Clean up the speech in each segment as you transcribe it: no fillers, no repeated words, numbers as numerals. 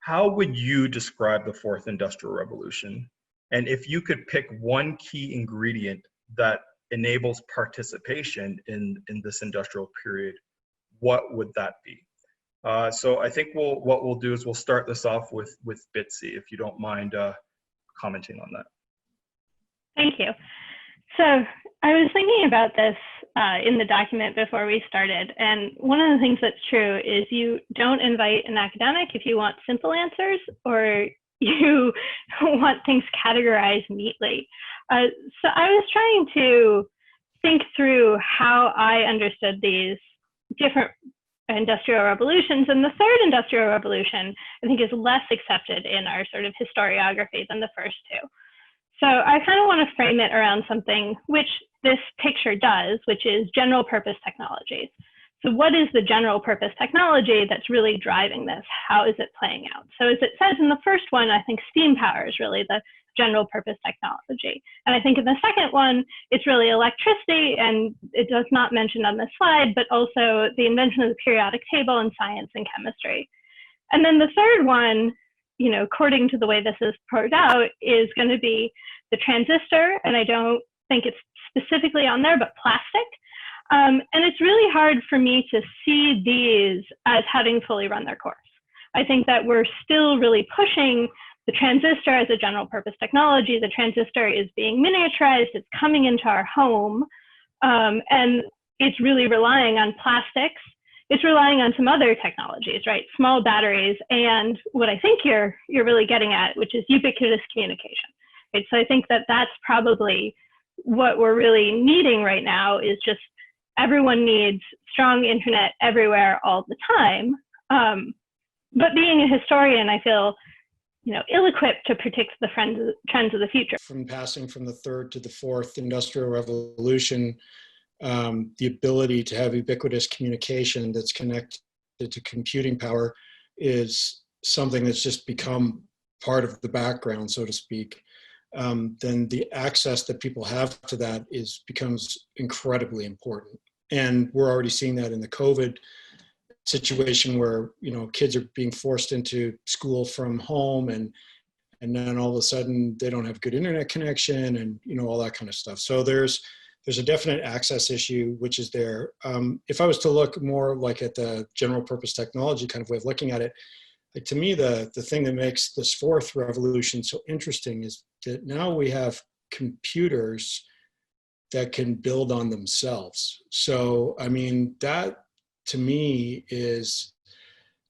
how would you describe the fourth industrial revolution? And if you could pick one key ingredient that enables participation in this industrial period, what would that be? So I think what we'll do is we'll start this off with Bitsy, if you don't mind commenting on that. Thank you. So I was thinking about this in the document before we started, and one of the things that's true is you don't invite an academic if you want simple answers or you want things categorized neatly. So I was trying to think through how I understood these different industrial revolutions, and the third industrial revolution, I think, is less accepted in our sort of historiography than the first two. So I kind of want to frame it around something which this picture does, which is general purpose technologies. So what is the general purpose technology that's really driving this? How is it playing out? So as it says in the first one, I think steam power is really the general purpose technology. And I think in the second one, it's really electricity, and it does not mention on this slide, but also the invention of the periodic table in science and chemistry. And then the third one, you know, according to the way this is poured out, is going to be the transistor, and I don't think it's specifically on there, but plastic. And it's really hard for me to see these as having fully run their course. I think that we're still really pushing the transistor as a general purpose technology. The transistor is being miniaturized, it's coming into our home, and it's really relying on plastics. It's relying on some other technologies, right? Small batteries, and what I think you're really getting at, which is ubiquitous communication. Right? So I think that that's probably what we're really needing right now, is just everyone needs strong internet everywhere all the time. But being a historian, I feel, you know, ill-equipped to predict the trends of the future. From passing from the third to the fourth industrial revolution, the ability to have ubiquitous communication that's connected to computing power is something that's just become part of the background, so to speak. Then the access that people have to that becomes incredibly important. And we're already seeing that in the COVID situation where, you know, kids are being forced into school from home, and then all of a sudden they don't have good internet connection, and, you know, all that kind of stuff. So there's a definite access issue, which is there. If I was to look more like at the general purpose technology kind of way of looking at it, like, to me, the thing that makes this fourth revolution so interesting is that now we have computers that can build on themselves. So, I mean, that to me is,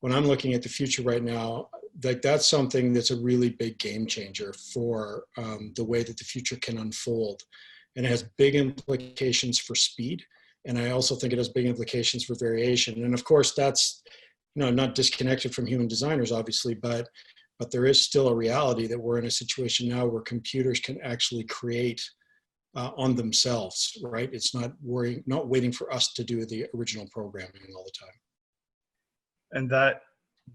when I'm looking at the future right now, like, that's something that's a really big game changer for the way that the future can unfold. And it has big implications for speed. And I also think it has big implications for variation. And of course, that's, you know, not disconnected from human designers, obviously, but there is still a reality that we're in a situation now where computers can actually create on themselves, right? It's not waiting for us to do the original programming all the time. And that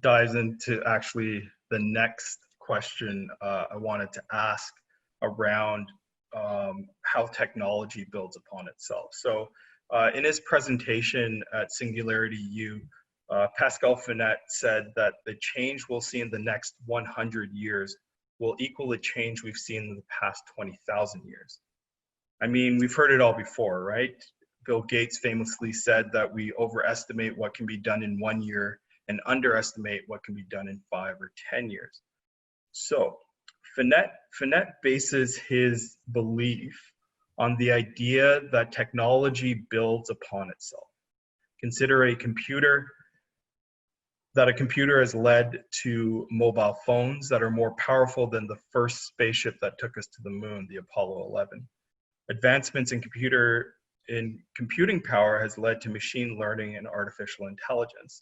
dives into actually the next question I wanted to ask around how technology builds upon itself. So in his presentation at Singularity U, Pascal Finet said that the change we'll see in the next 100 years will equal the change we've seen in the past 20,000 years. I mean, we've heard it all before, right? Bill Gates famously said that we overestimate what can be done in 1 year and underestimate what can be done in 5 or 10 years. So Finet bases his belief on the idea that technology builds upon itself. Consider a computer has led to mobile phones that are more powerful than the first spaceship that took us to the moon, the Apollo 11. Advancements in computing power has led to machine learning and artificial intelligence.